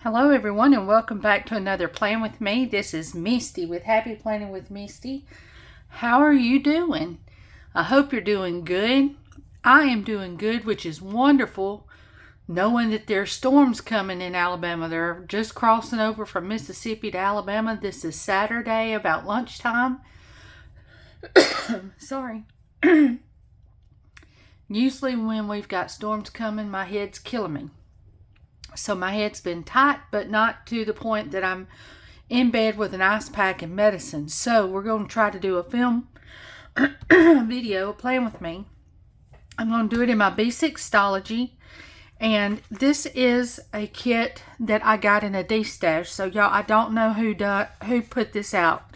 Hello everyone and welcome back to another Plan With Me. This is Misty with Happy Planning with Misty. How are you doing? I hope you're doing good. I am doing good, which is wonderful, knowing that there's storms coming in Alabama. They're just crossing over from Mississippi to Alabama. This is Saturday about lunchtime. Sorry. Usually when we've got storms coming, my head's killing me. So my head's been tight, but not to the point that I'm in bed with an ice pack and medicine. So we're going to try to do a film video, Plan With Me. I'm going to do it in my B6 Stalogy. And this is a kit that I got in a D-stash. So y'all, I don't know who put this out.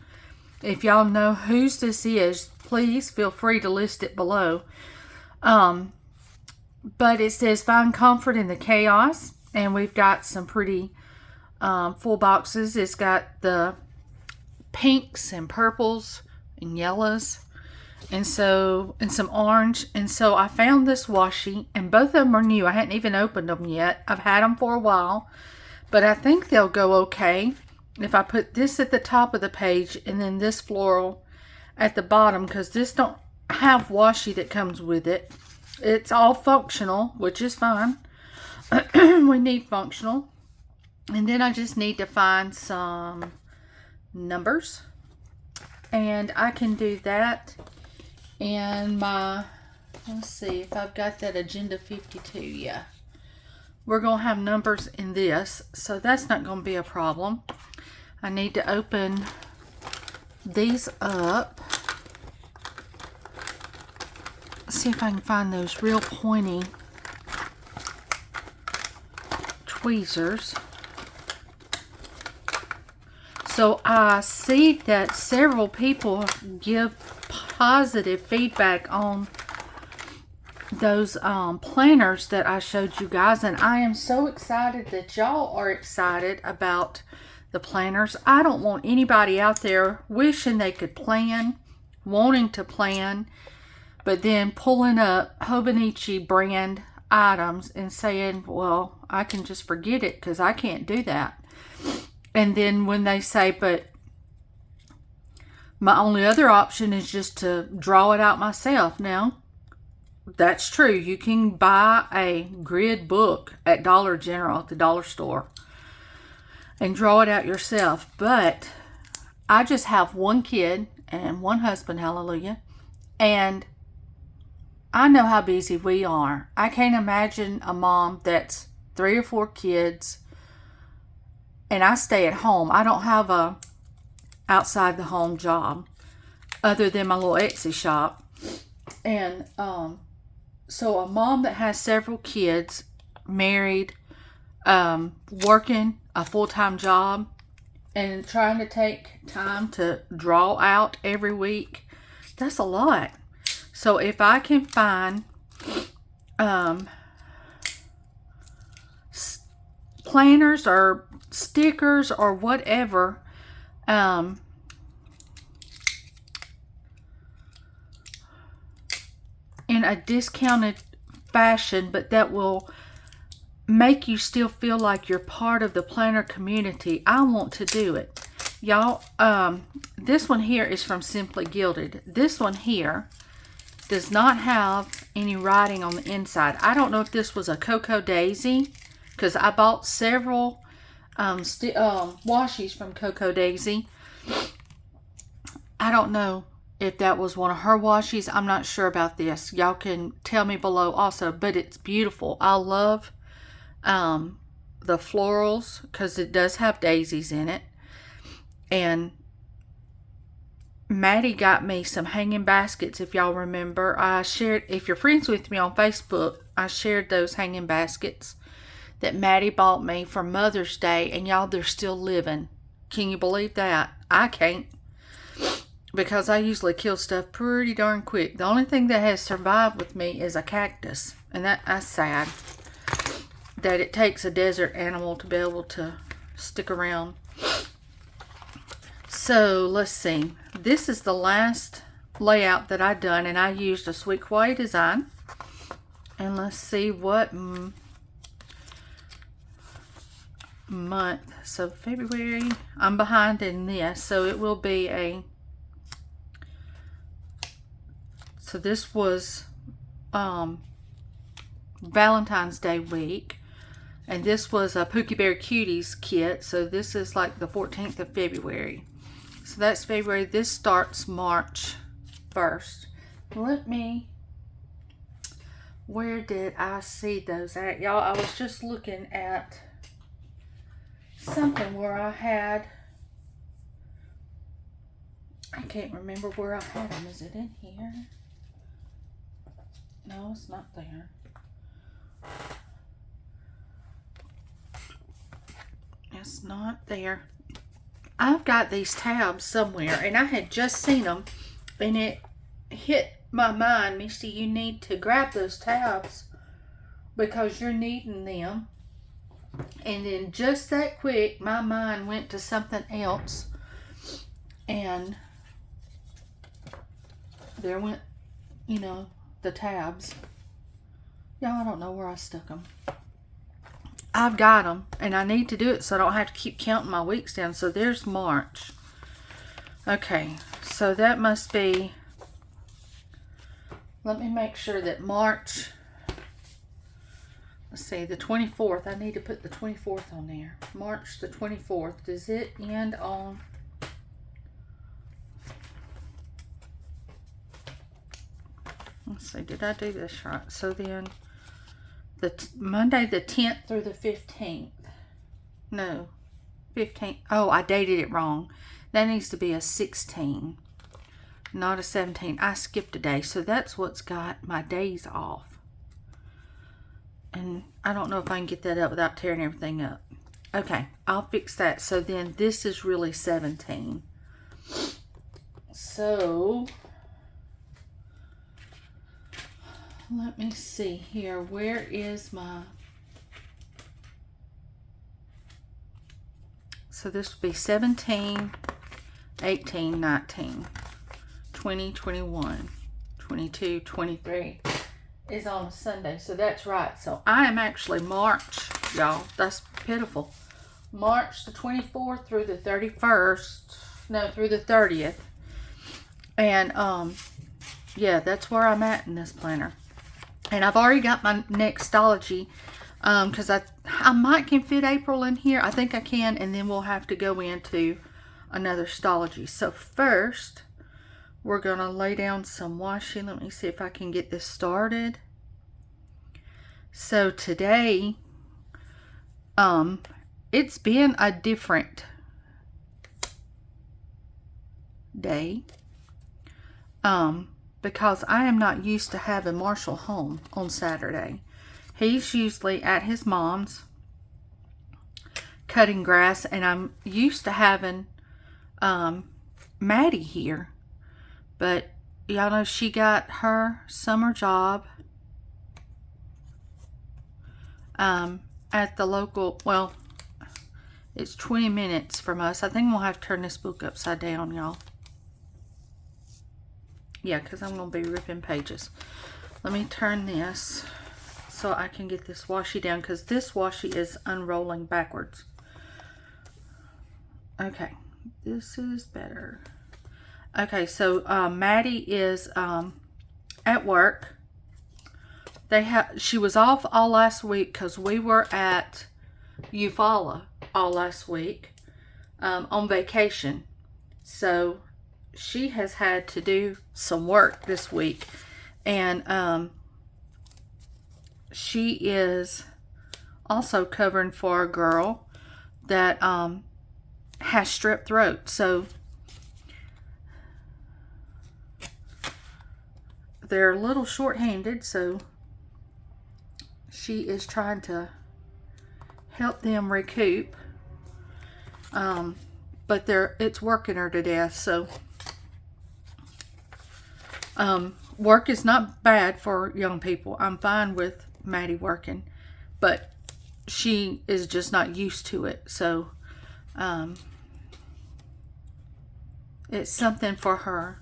If y'all know whose this is, please feel free to list it below. But it says find comfort in the chaos. And we've got some pretty full boxes. It's got the pinks and purples and yellows and some orange. And so I found this washi, and both of them are new. I hadn't even opened them yet. I've had them for a while, but I think they'll go okay if I put this at the top of the page and then this floral at the bottom, because this don't have washi that comes with it. It's all functional, which is fine. We need functional. And then I just need to find some numbers. And I can do that in my, let's see if I've got that Agenda 52. Yeah. We're going to have numbers in this, so that's not going to be a problem. I need to open these up. See if I can find those real pointy tweezers. So I see that several people give positive feedback on those planners that I showed you guys, and I am so excited that y'all are excited about the planners. I don't want anybody out there wishing they could plan, wanting to plan, but then pulling up Hobonichi brand items and saying, well, I can just forget it because I can't do that. And then when they say, but my only other option is just to draw it out myself. Now, that's true. You can buy a grid book at Dollar General, at the dollar store, and draw it out yourself. But I just have one kid and one husband, hallelujah, and I know how busy we are. I can't imagine a mom that's 3 or 4 kids, and I stay at home. I don't have a outside the home job other than my little Etsy shop. And so a mom that has several kids, married, working a full-time job, and trying to take time to draw out every week, that's a lot. So if I can find planners or stickers or whatever, in a discounted fashion, but that will make you still feel like you're part of the planner community, I want to do it. Y'all, this one here is from Simply Gilded. This one here does not have any writing on the inside. I don't know if this was a Cocoa Daisy, because I bought several washies from Cocoa Daisy. I don't know if that was one of her washies. I'm not sure about this. Y'all can tell me below also, but it's beautiful. I love the florals because it does have daisies in it. And Maddie got me some hanging baskets, if y'all remember. I shared, if you're friends with me on Facebook, I shared those hanging baskets that Maddie bought me for Mother's Day, and y'all, they're still living. Can you believe that? I can't, because I usually kill stuff pretty darn quick. The only thing that has survived with me is a cactus, and that's sad that it takes a desert animal to be able to stick around. So let's see. This is the last layout that I've done, and I used a Sweet Kawaii design. And let's see what month. So February, I'm behind in this, so it will be a, so this was Valentine's Day week, and this was a Pookie Bear Cuties kit, so this is like the 14th of February. So that's February. This starts March 1st. Let me, where did I see those at, y'all? I was just looking at something where I had, I can't remember where I had them. Is it in here? No, it's not there. It's not there. I've got these tabs somewhere, and I had just seen them, and it hit my mind, Misty, you need to grab those tabs because you're needing them. And then just that quick, my mind went to something else, and there went, you know, the tabs. Y'all, I don't know where I stuck them. I've got them, and I need to do it so I don't have to keep counting my weeks down. So there's March. Okay, so that must be, let me make sure that March, let's see, the 24th. I need to put the 24th on there. March the 24th. Does it end on, let's see, did I do this right? So then the Monday the 10th through the 15th. No, 15th. Oh, I dated it wrong. That needs to be a 16, not a 17. I skipped a day, so that's what's got my days off. And I don't know if I can get that up without tearing everything up. Okay, I'll fix that. So then this is really 17. So let me see here. Where is my... So this would be 17, 18, 19, 20, 21, 22, 23 is on a Sunday. So that's right. So I am actually March, y'all. That's pitiful. March the 24th through the 31st. No, through the 30th. And yeah, that's where I'm at in this planner. And I've already got my next Stalogy, because I might can fit April in here. I think I can, and then we'll have to go into another Stalogy. So first, we're going to lay down some washi. Let me see if I can get this started. So today, it's been a different day. Because I am not used to having Marshall home on Saturday. He's usually at his mom's cutting grass, and I'm used to having Maddie here. But y'all know she got her summer job at the local, well, it's 20 minutes from us. I think we'll have to turn this book upside down, y'all. Yeah, because I'm going to be ripping pages. Let me turn this so I can get this washi down, because this washi is unrolling backwards. Okay, this is better. Okay, so Maddie is at work. She was off all last week because we were at Eufaula all last week on vacation. So she has had to do some work this week, and she is also covering for a girl that has strep throat. So they're a little short-handed, so she is trying to help them recoup, but it's working her to death. So work is not bad for young people. I'm fine with Maddie working, but she is just not used to it. So it's something for her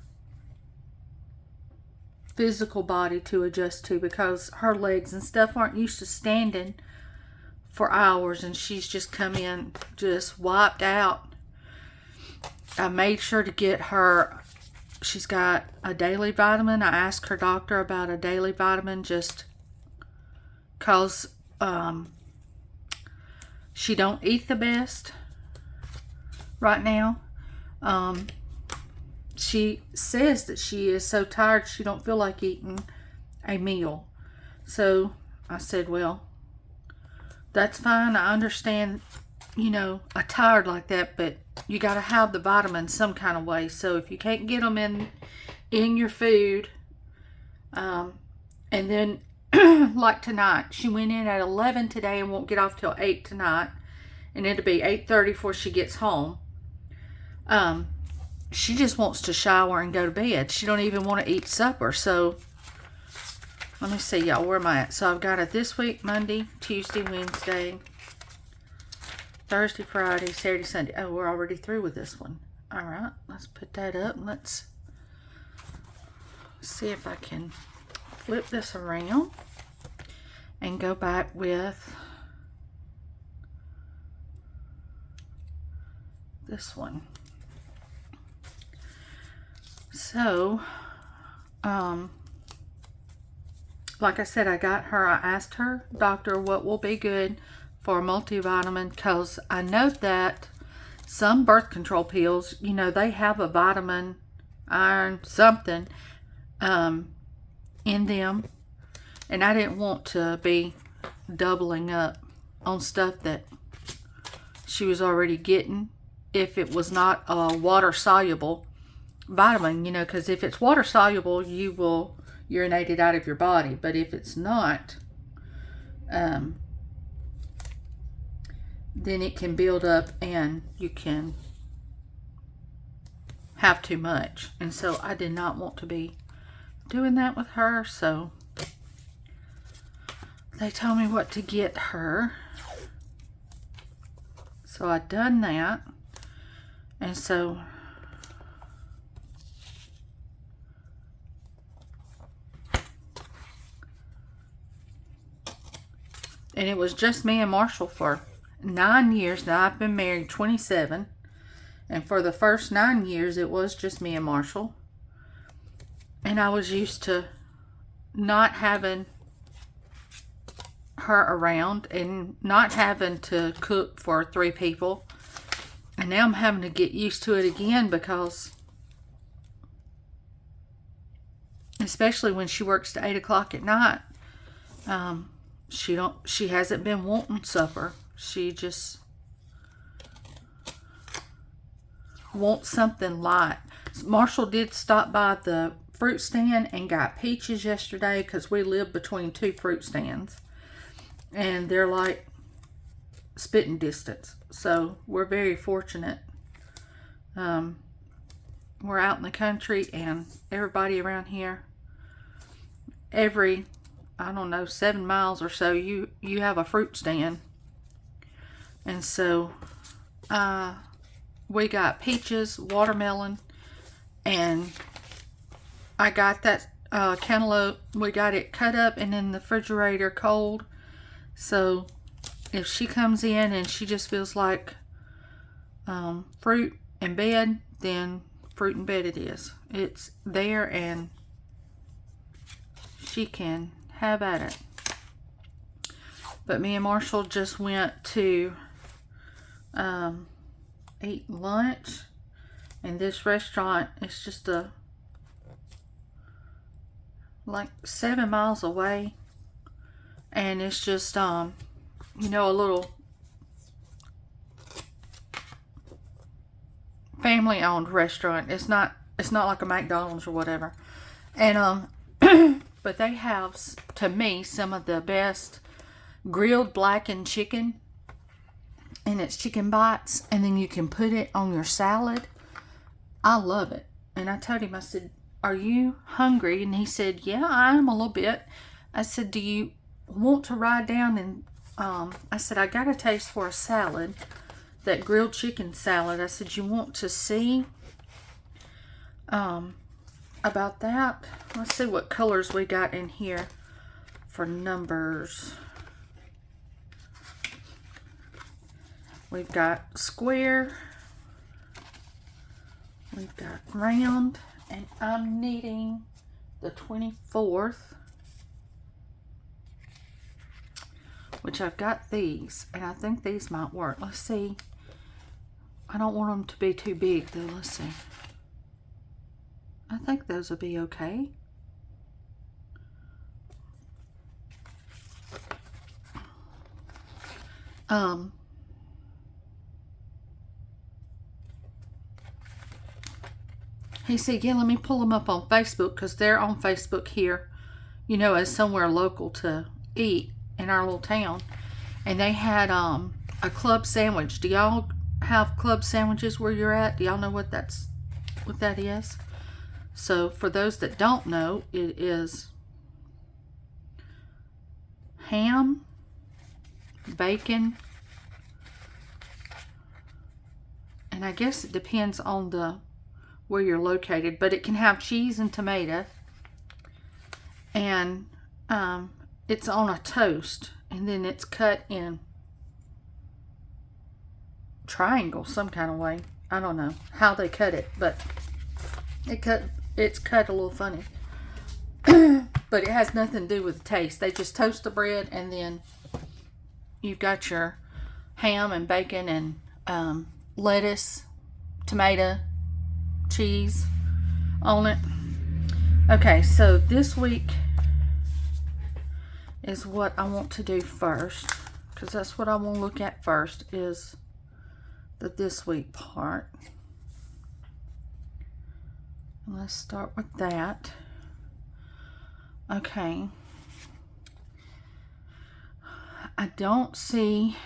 physical body to adjust to, because her legs and stuff aren't used to standing for hours, and she's just come in just wiped out. I made sure to get her, she's got a daily vitamin. I asked her doctor about a daily vitamin just because she don't eat the best right now. She says that she is so tired she don't feel like eating a meal. So I said, well, that's fine. I understand, you know, I'm tired like that, but you got to have the vitamins some kind of way. So if you can't get them in your food, and then like tonight, she went in at 11 today and won't get off till 8 tonight, and it'll be 8:30 before she gets home. She just wants to shower and go to bed. She don't even want to eat supper. So let me see, y'all, where am I at? So I've got it this week: Monday, Tuesday, Wednesday, Thursday, Friday, Saturday, Sunday. Oh, we're already through with this one. All right, let's put that up. Let's see if I can flip this around and go back with this one. So, like I said, I asked her doctor what will be good for a multivitamin, because I know that some birth control pills, you know, they have a vitamin, iron, something in them, and I didn't want to be doubling up on stuff that she was already getting if it was not a water soluble vitamin, you know, because if it's water soluble, you will urinate it out of your body. But if it's not, then it can build up and you can have too much. And so I did not want to be doing that with her. So they told me what to get her. So I done that. And so and it was just me and Marshall for 9 years. Now I've been married 27, and for the first 9 years it was just me and Marshall. And I was used to not having her around and not having to cook for 3 people. And now I'm having to get used to it again, because especially when she works to 8 o'clock at night, she hasn't been wanting supper. She just wants something light. Marshall did stop by the fruit stand and got peaches yesterday, because we live between 2 fruit stands, and they're like spitting distance. So we're very fortunate. We're out in the country, and everybody around here, every, I don't know, 7 miles or so, you have a fruit stand. And so we got peaches, watermelon, and I got that cantaloupe. We got it cut up and in the refrigerator cold. So if she comes in and she just feels like fruit and bed, then fruit and bed it is. It's there and she can have at it. But me and Marshall just went to eat lunch, and this restaurant is just like 7 miles away, and it's just you know, a little family owned restaurant. It's not like a McDonald's or whatever. And but they have, to me, some of the best grilled blackened chicken, and it's chicken bites, and then you can put it on your salad. I love it. And I told him, I said, are you hungry? And he said, yeah, I am a little bit. I said, do you want to ride down? And I said, I got a taste for a salad, that grilled chicken salad. I said, you want to see about that? Let's see what colors we got in here for numbers. We've got square. We've got round. And I'm needing the 24th. Which I've got these. And I think these might work. Let's see. I don't want them to be too big though. Let's see. I think those will be okay. He said, again, let me pull them up on Facebook because they're on Facebook here, you know, as somewhere local to eat in our little town. And they had a club sandwich. Do y'all have club sandwiches where you're at? Do y'all know what that is? So for those that don't know, it is ham, bacon, and I guess it depends on where you're located, but it can have cheese and tomato, and it's on a toast, and then it's cut in triangles some kind of way. I don't know how they cut it, but it's cut a little funny. But it has nothing to do with the taste. They just toast the bread, and then you've got your ham and bacon and lettuce, tomato, cheese on it. Okay, so this week is what I want to do first, because that's what I want to look at first, is the this week part. Let's start with that. Okay. I don't see,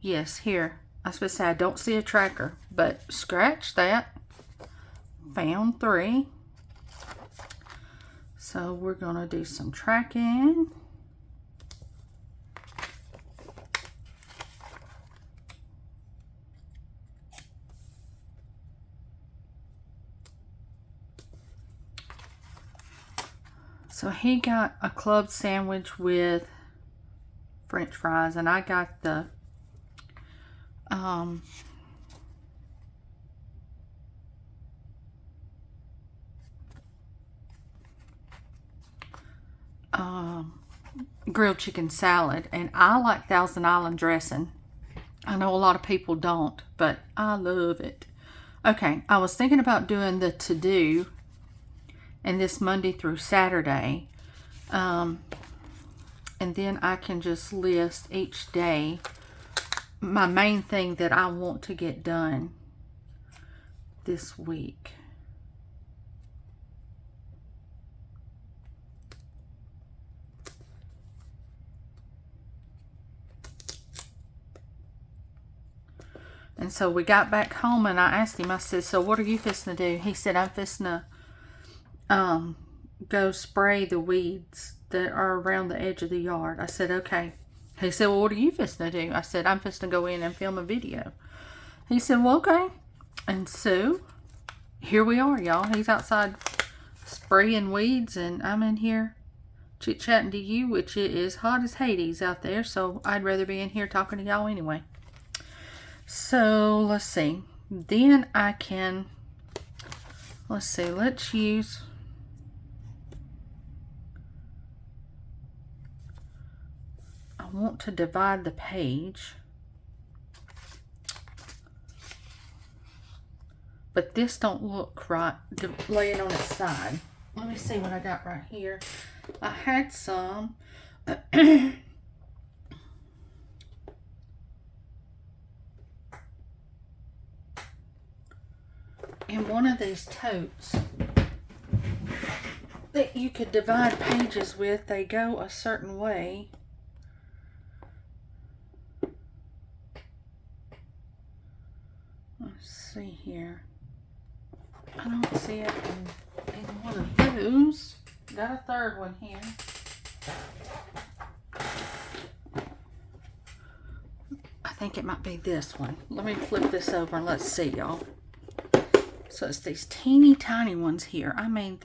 yes, here. I was supposed to say I don't see a tracker, but scratch that. Found 3. So we're going to do some tracking. So he got a club sandwich with French fries, and I got the grilled chicken salad, and I like Thousand Island dressing. I know a lot of people don't, but I love it. Okay, I was thinking about doing the to-do and this Monday through Saturday, and then I can just list each day my main thing that I want to get done this week. And so we got back home, and I asked him, I said, so what are you fixing to do? He said, I'm fixing to go spray the weeds that are around the edge of the yard. I said, okay. He said, well, what are you fixing to do? I said, I'm fixing to go in and film a video. He said, well, okay. And so here we are, y'all. He's outside spraying weeds, and I'm in here chit-chatting to you, which it is hot as Hades out there, so I'd rather be in here talking to y'all anyway. So let's see. Then I can, let's see, let's use, I want to divide the page, but this don't look right laying on its side. Let me see what I got right here. I had some in one of these totes that you could divide pages with. They go a certain way. Let's see here. I don't see it in one of those. Got a third one here. I think it might be this one. Let me flip this over and let's see, y'all. So it's these teeny tiny ones here. I mean,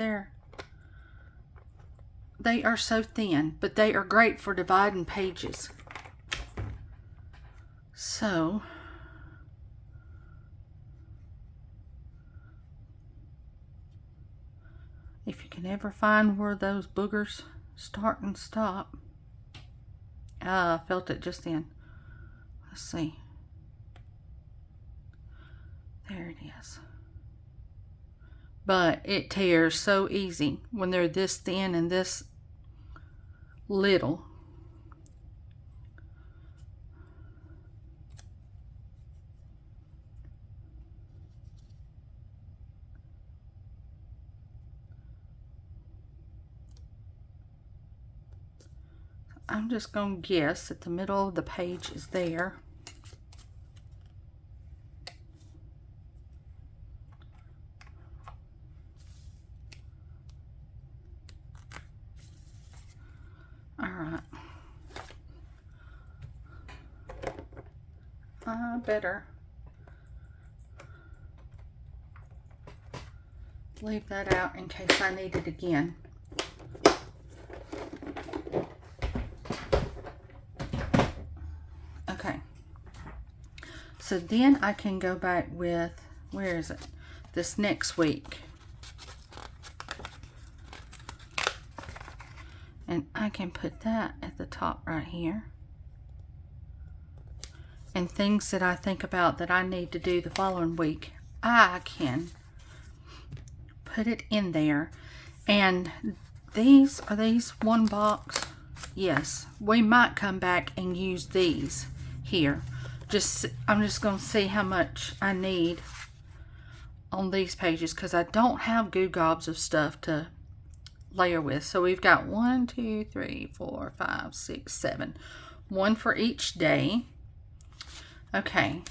they are so thin, but they are great for dividing pages. So if you can ever find where those boogers start and stop. I felt it just then. Let's see. There it is. But it tears so easy when they're this thin and this little. I'm just going to guess that the middle of the page is there. Alright. I better leave that out in case I need it again. Okay. So then I can go back with, where is it? This next week. And I can put that at the top right here. And things that I think about that I need to do the following week, I can put it in there. And these, are these one box? Yes. We might come back and use these here. I'm just going to see how much I need on these pages because I don't have goo gobs of stuff to layer with. So we've got 1, 2, 3, 4, 5, 6, 7. One for each day. Okay.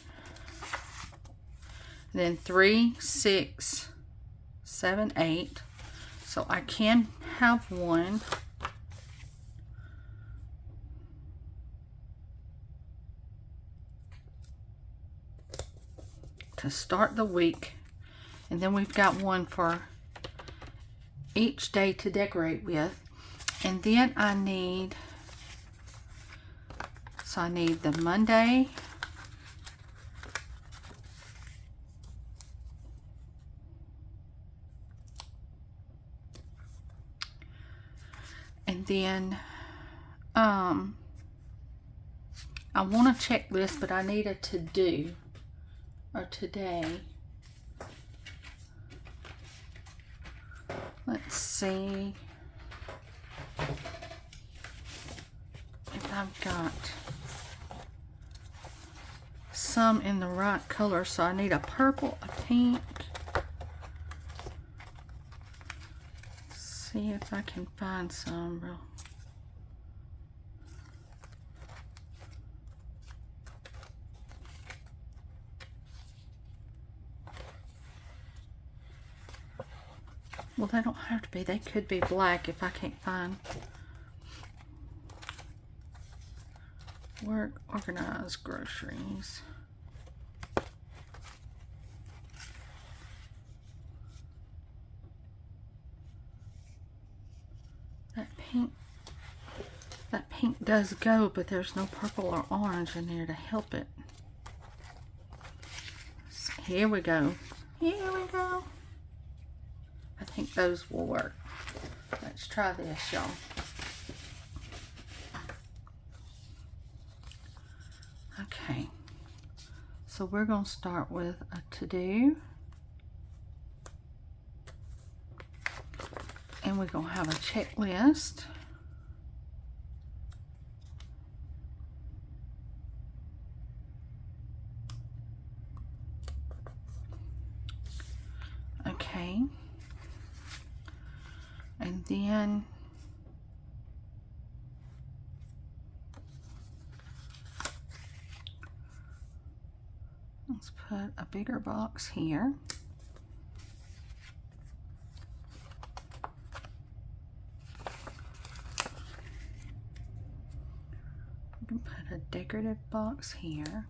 Then 3, 6, 7, 8. So I can have one. To start the week. And then we've got one for each day to decorate with. And then I need, so I need the Monday, and then I want a checklist, but I need a to-do or today. Let's see if I've got some in the right color. So I need a purple, a pink. Let's see if I can find some real. Well, they don't have to be. They could be black if I can't find. Work, organize, groceries. That pink does go, but there's no purple or orange in there to help it. So here we go. Here we go. I think those will work. Let's try this, y'all. Okay. So we're going to start with a to-do. And we're going to have a checklist. Okay. And then let's put a bigger box here. We can put a decorative box here.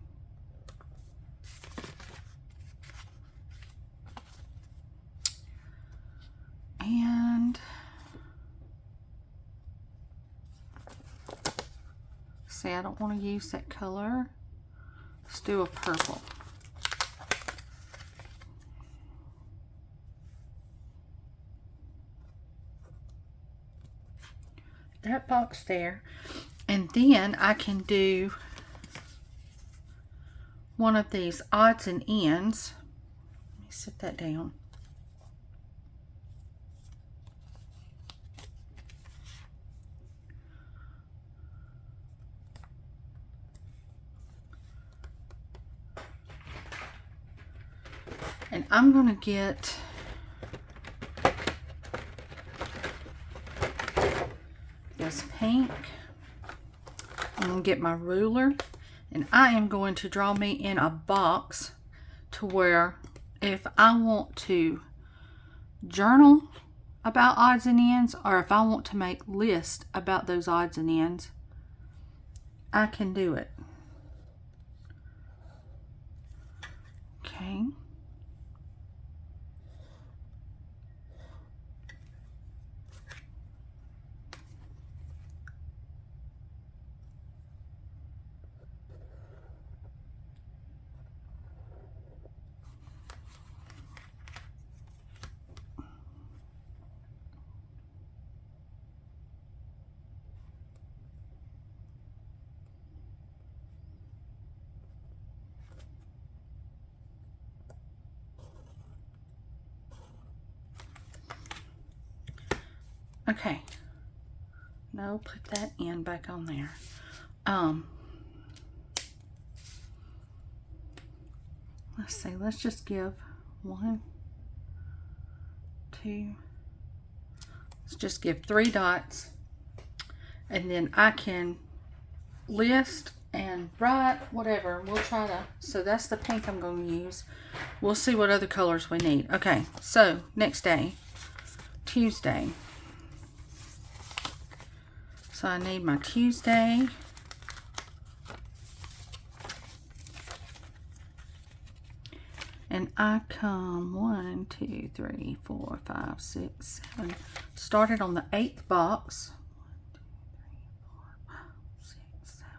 And see, I don't want to use that color, Let's do a purple. That box there. And then I can do one of these odds and ends. Let me set that down. And I'm going to get this pink. I'm going to get my ruler, and I am going to draw me in a box to where if I want to journal about odds and ends, or if I want to make lists about those odds and ends, I can do it. Okay. Okay. No, put that in back on there. Let's see, let's just give 1, 2, let's just give 3 dots, and then I can list and write whatever. We'll try to, so that's the pink I'm going to use. We'll see what other colors we need. Okay, so next day, Tuesday. So I need my Tuesday. And I come 1, 2, 3, 4, 5, 6, 7. Started on the 8th box. 1, 2, 3, 4, 5, 6, 7.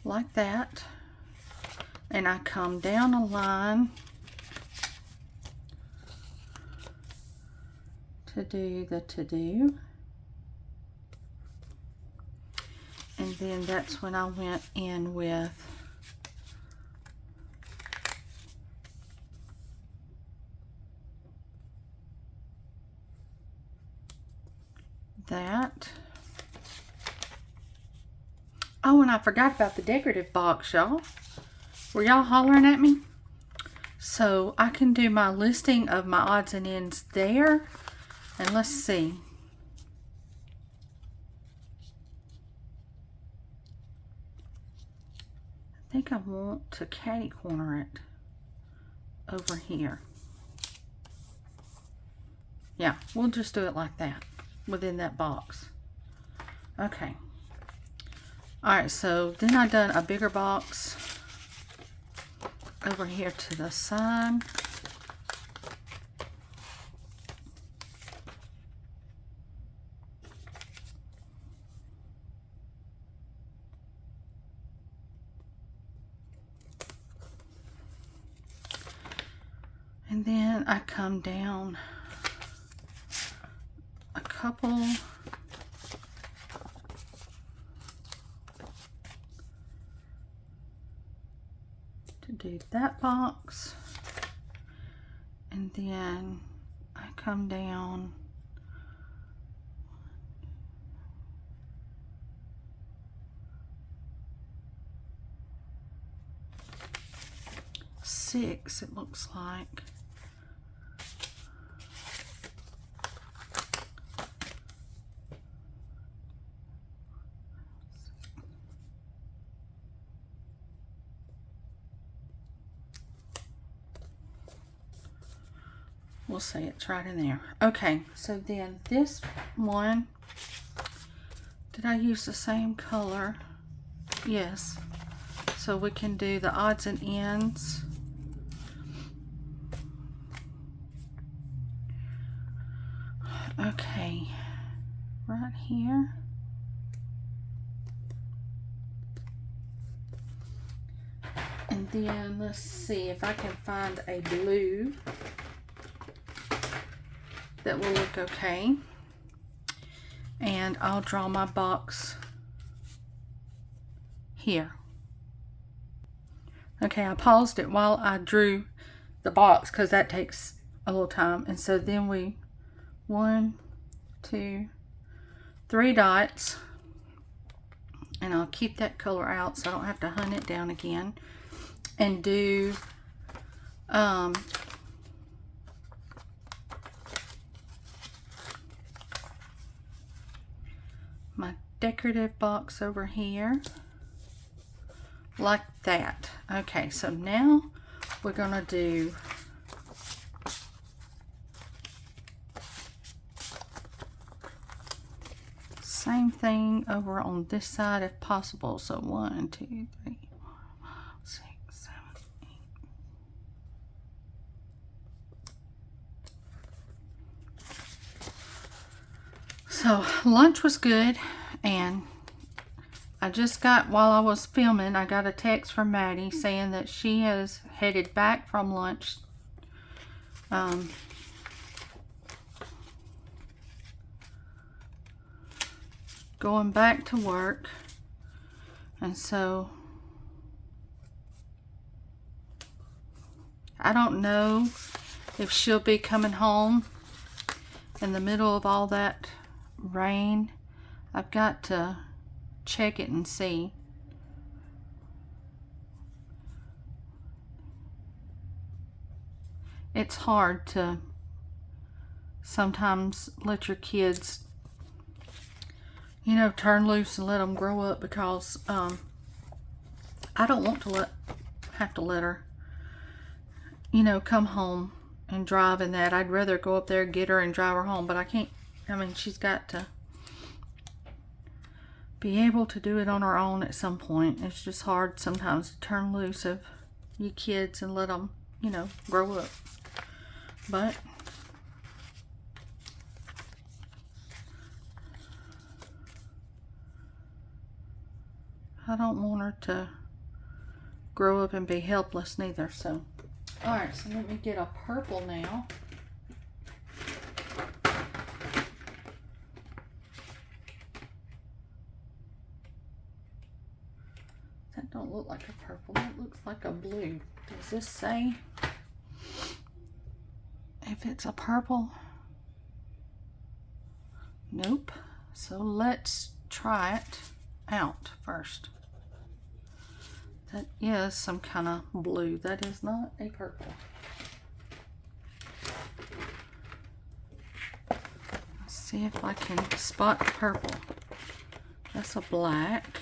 Like that. And I come down a line to do the to-do. And then that's when I went in with that. Oh, and I forgot about the decorative box, y'all. Were y'all hollering at me? So I can do my listing of my odds and ends there. And let's see. I think I want to catty corner it over here. Yeah, we'll just do it like that within that box. Okay. Alright, so then I done a bigger box over here to the side. And then I come down a couple to do that box. And then I come down six, it looks like. We'll say it's right in there. Okay, so then this one, did I use the same color? Yes. So we can do the odds and ends. Okay, right here. And then let's see if I can find a blue that will look okay. And I'll draw my box here. Okay, I paused it while I drew the box because that takes a little time. And so then we 1, 2, 3 dots, and I'll keep that color out so I don't have to hunt it down again, and do my decorative box over here like that. Okay, so now we're gonna do same thing over on this side if possible. So 1, 2, 3, 4, 5, 6, 7, 8. So lunch was good, and I just got, while I was filming, I got a text from Maddie saying that she has headed back from lunch. Going back to work, and so I don't know if she'll be coming home in the middle of all that rain. I've got to check it and see. It's hard to sometimes let your kids, you know, turn loose and let them grow up, because I don't want to have to let her, you know, come home and drive in that. I'd rather go up there, get her, and drive her home, but I can't. I mean, she's got to be able to do it on her own at some point. It's just hard sometimes to turn loose of your kids and let them, you know, grow up. But I don't want her to grow up and be helpless neither. So, alright, so let me get a purple now. That don't look like a purple, that looks like a blue. Does this say if it's a purple? Nope. So let's try it out first. That is some kind of blue. That is not a purple. Let's see if I can spot the purple. That's a black.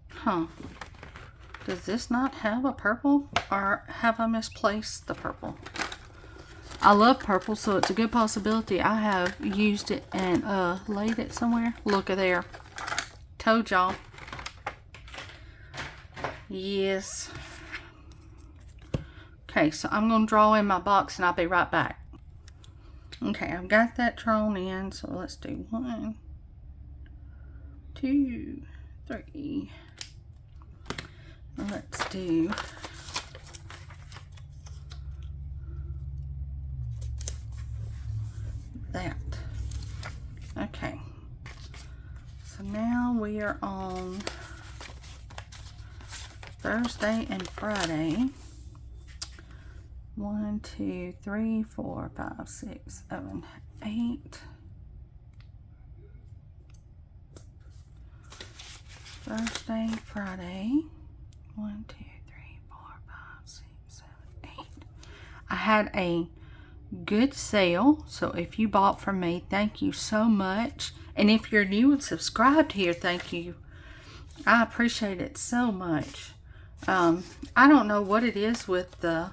Huh. Does this not have a purple? Or have I misplaced the purple? I love purple, so it's a good possibility I have used it and laid it somewhere. Look at there. Told y'all. Yes. Okay, so I'm going to draw in my box and I'll be right back. Okay, I've got that drawn in, so let's do 1, 2, 3. Let's do that. Okay. So now we are on Thursday and Friday. 1, 2, 3, 4, 5, 6, 7, 8. Thursday, Friday. 1, 2, 3, 4, 5, 6, 7, 8. I had a good sale, so if you bought from me, thank you so much. And if you're new and subscribed here, thank you. I appreciate it so much. I don't know what it is with the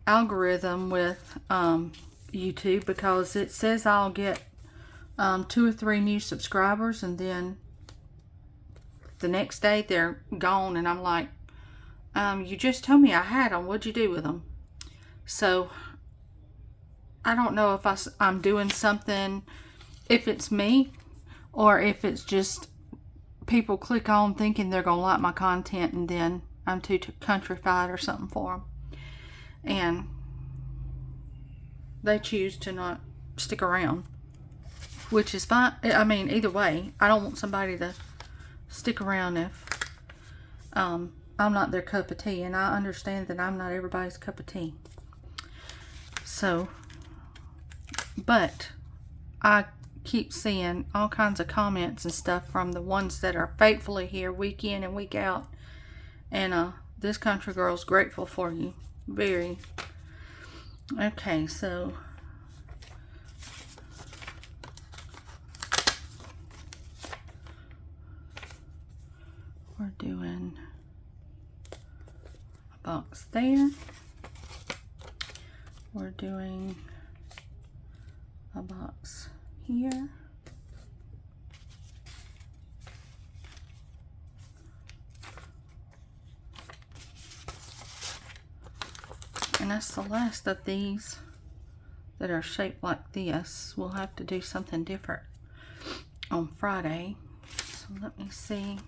algorithm with YouTube, because it says I'll get 2 or 3 new subscribers, and then the next day they're gone, and I'm like, you just told me I had them. What'd you do with them? So I don't know if I'm doing something, if it's me, or if it's just people click on thinking they're going to like my content, and then I'm too countrified or something for them. And they choose to not stick around, which is fine. I mean, either way, I don't want somebody to stick around if I'm not their cup of tea, and I understand that I'm not everybody's cup of tea. So, but I keep seeing all kinds of comments and stuff from the ones that are faithfully here week in and week out, and this country girl's grateful for you, very. Okay, so we're doing a box there. We're doing a box here. And that's the last of these that are shaped like this. We'll have to do something different on Friday. So let me see.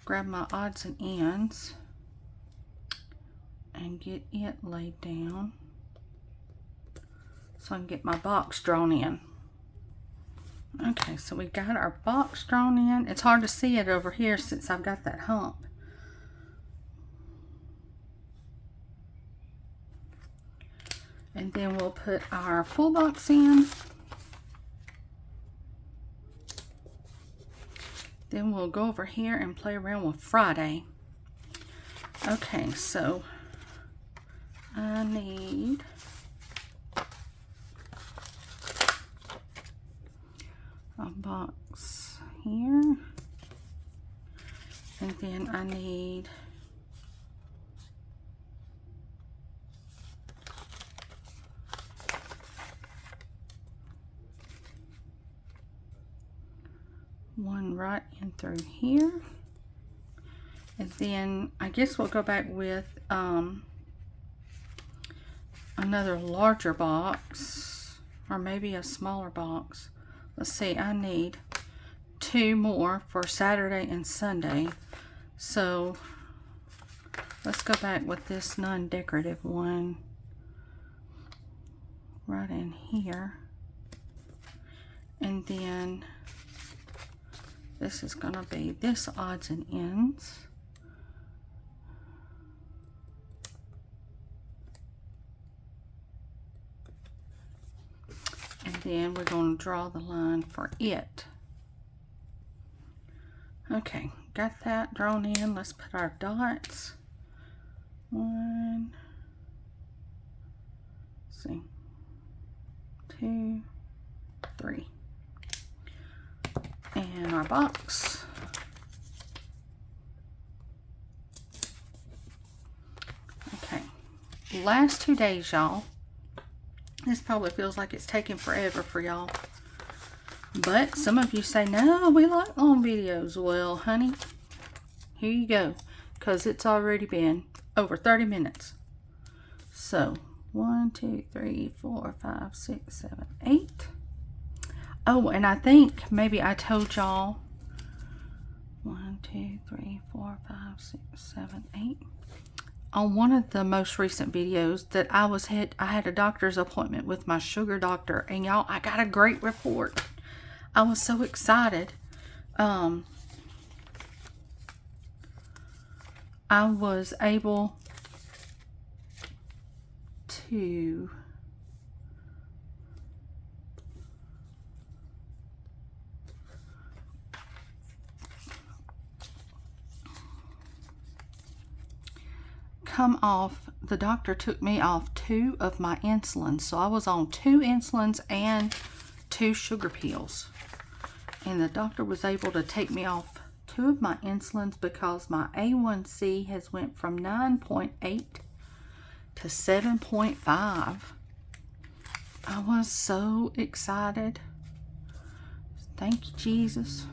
Grab my odds and ends and get it laid down so I can get my box drawn in. Okay, so we got our box drawn in. It's hard to see it over here since I've got that hump. And then we'll put our full box in. Then we'll go over here and play around with Friday. Okay, so I need a box here. And then I need one right in through here, and then I guess we'll go back with another larger box, or maybe a smaller box. Let's see, I need 2 more for Saturday and Sunday, so let's go back with this non-decorative one right in here, and then this is going to be this odds and ends. And then we're going to draw the line for it. Okay, got that drawn in. Let's put our dots. 1, let's see, 2, 3. And our box. Okay, last 2 days, y'all. This probably feels like it's taking forever for y'all, but some of you say, no, we like long videos. Well, honey, here you go, because it's already been over 30 minutes. So 1, 2, 3, 4, 5, 6, 7, 8. Oh, and I think maybe I told y'all 1, 2, 3, 4, 5, 6, 7, 8 on one of the most recent videos that I had a doctor's appointment with my sugar doctor, and y'all, I got a great report. I was so excited. I was able to come off, the doctor took me off 2 of my insulins. So I was on 2 insulins and 2 sugar pills. And the doctor was able to take me off 2 of my insulins because my A1C has went from 9.8 to 7.5. I was so excited. Thank you, Jesus.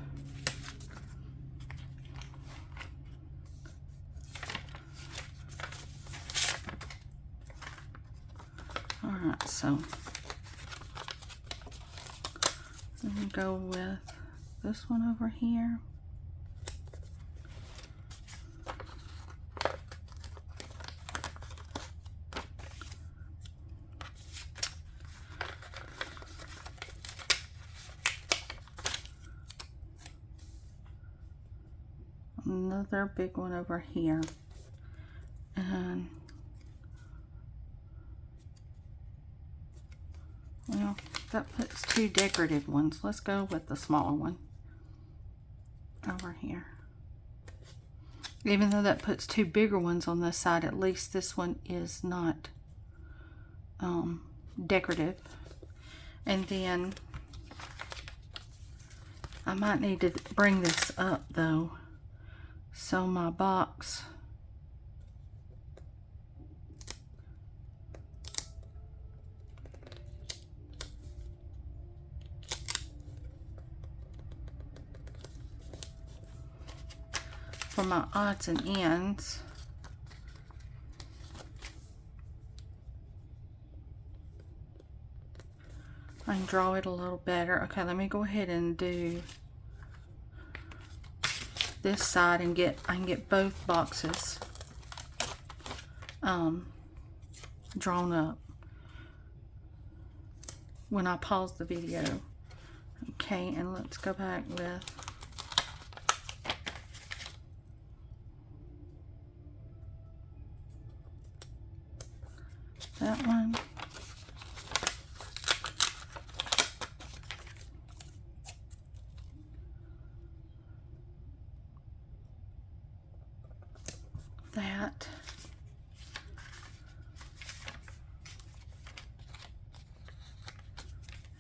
Alright, so I'm going to go with this one over here. another big one over here. And well, that puts 2 decorative ones. Let's go with the smaller one over here. Even though that puts 2 bigger ones on this side, at least this one is not decorative. And then I might need to bring this up though, so my box for my odds and ends. I can draw it a little better. Okay, let me go ahead and do this side and I can get both boxes drawn up when I pause the video. Okay, and let's go back with that one. That.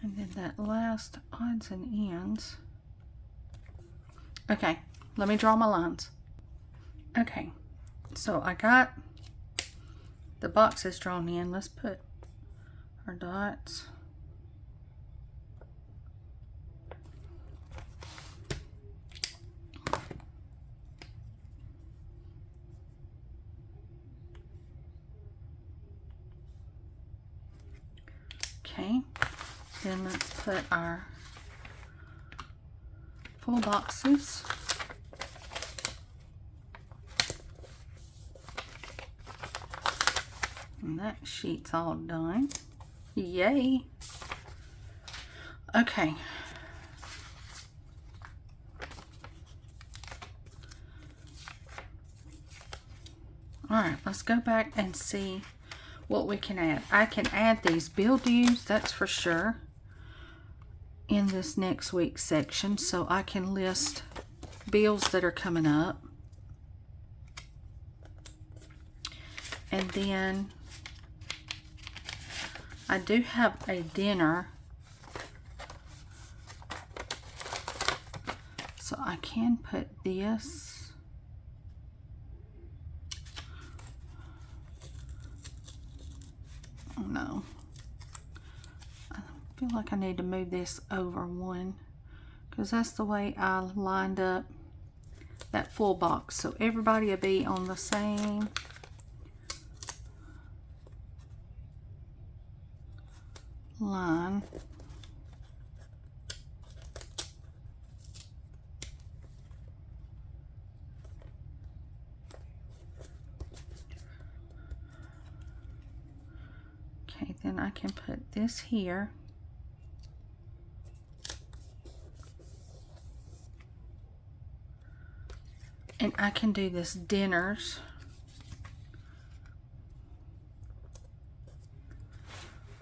And then that last odds and ends. Okay, let me draw my lines. Okay, so I got the boxes drawn in. Let's put our dots. Okay, then let's put our full boxes. And that sheet's all done. Yay! Okay. Alright, let's go back and see what we can add. I can add these bill dues, that's for sure, in this next week's section, so I can list bills that are coming up. And then I do have a dinner, so I can put this. Oh no, I feel like I need to move this over one, because that's the way I lined up that full box, so everybody will be on the same line. Okay, then I can put this here. And I can do this dinners.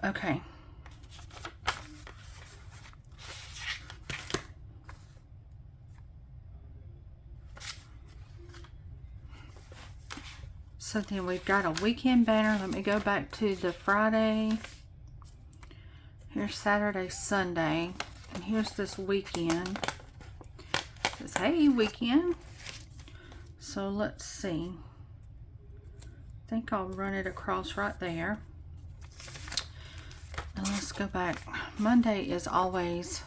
Okay. So then we've got a weekend banner. Let me go back to the Friday. Here's Saturday, Sunday. And here's this weekend. It says, hey, weekend. So let's see. I think I'll run it across right there. And let's go back. Monday is always,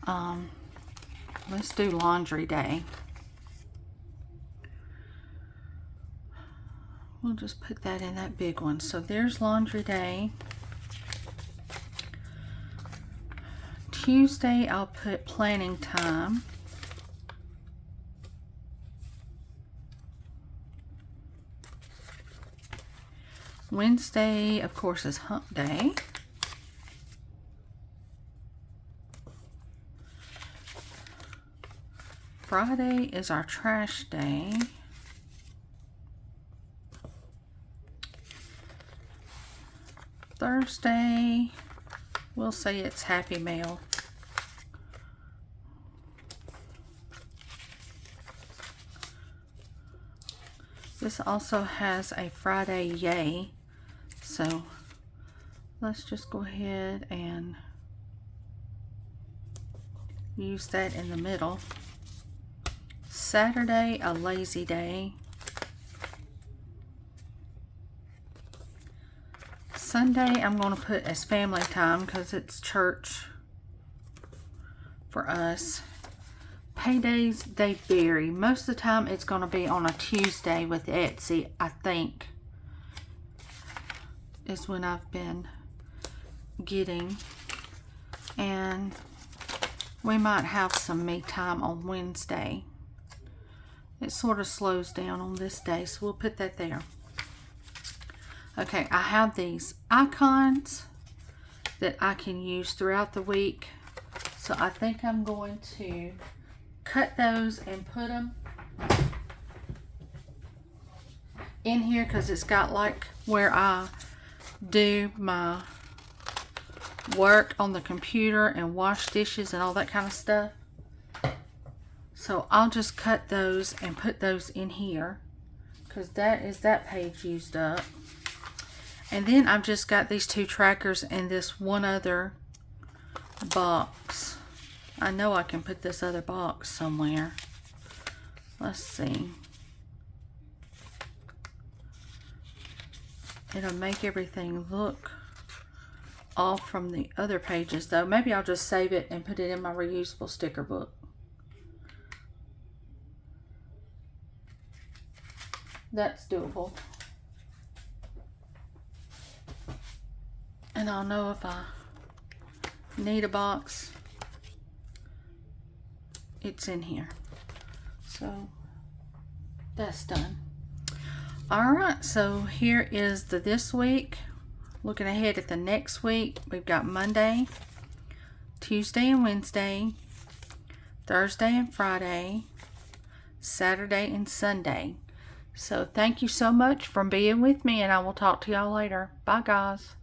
let's do laundry day. We'll just put that in that big one. So there's laundry day. Tuesday, I'll put planning time. Wednesday, of course, is hump day. Friday is our trash day. Thursday, we'll say it's Happy Mail. This also has a Friday Yay, so let's just go ahead and use that in the middle. Saturday, a lazy day. Sunday, I'm going to put as family time because it's church for us. Paydays, they vary. Most of the time, it's going to be on a Tuesday with Etsy, I think, is when I've been getting. And we might have some me time on Wednesday. It sort of slows down on this day, so we'll put that there. Okay, I have these icons that I can use throughout the week. So I think I'm going to cut those and put them in here because it's got like where I do my work on the computer and wash dishes and all that kind of stuff. So I'll just cut those and put those in here because that is that page used up. And then I've just got these two trackers and this one other box. I know I can put this other box somewhere. Let's see. It'll make everything look off from the other pages though. Maybe I'll just save it and put it in my reusable sticker book. That's doable. And I'll know if I need a box. It's in here. So that's done. Alright, so here is the this week. Looking ahead at the next week, we've got Monday, Tuesday and Wednesday, Thursday and Friday, Saturday and Sunday. So thank you so much for being with me, and I will talk to y'all later. Bye guys.